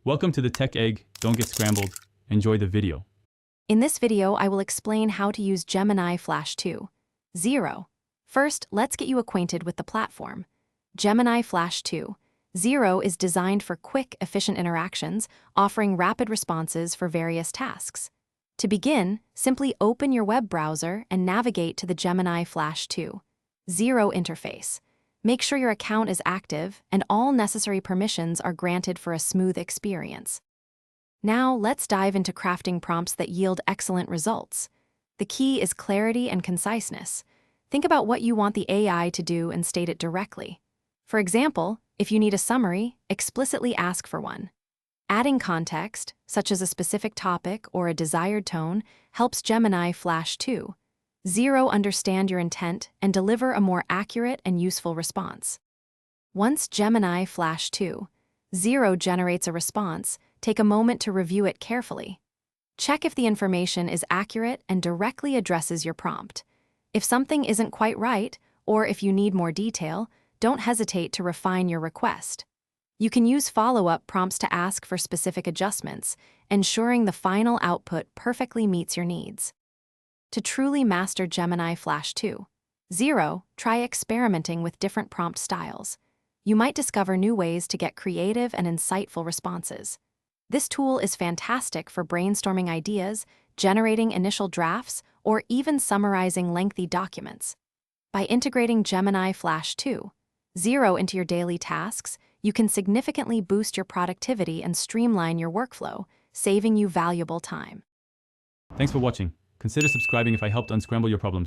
Welcome to the Tech Egg. Don't get scrambled. Enjoy the video. In this video, I will explain how to use Gemini Flash 2.0. First, let's get you acquainted with the platform. Gemini Flash 2.0 is designed for quick, efficient interactions, offering rapid responses for various tasks. To begin, simply open your web browser and navigate to the Gemini Flash 2.0 interface. Make sure your account is active and all necessary permissions are granted for a smooth experience. Now, let's dive into crafting prompts that yield excellent results. The key is clarity and conciseness. Think about what you want the AI to do and state it directly. For example, if you need a summary, explicitly ask for one. Adding context, such as a specific topic or a desired tone, helps Gemini Flash 2.0 understand your intent and deliver a more accurate and useful response. Once Gemini Flash 2.0 generates a response, take a moment to review it carefully. Check if the information is accurate and directly addresses your prompt. If something isn't quite right, or if you need more detail, don't hesitate to refine your request. You can use follow-up prompts to ask for specific adjustments, ensuring the final output perfectly meets your needs. To truly master Gemini Flash 2.0, try experimenting with different prompt styles. You might discover new ways to get creative and insightful responses. This tool is fantastic for brainstorming ideas, generating initial drafts, or even summarizing lengthy documents. By integrating Gemini Flash 2.0 into your daily tasks, you can significantly boost your productivity and streamline your workflow, saving you valuable time. Thanks for watching. Consider subscribing if I helped unscramble your problems.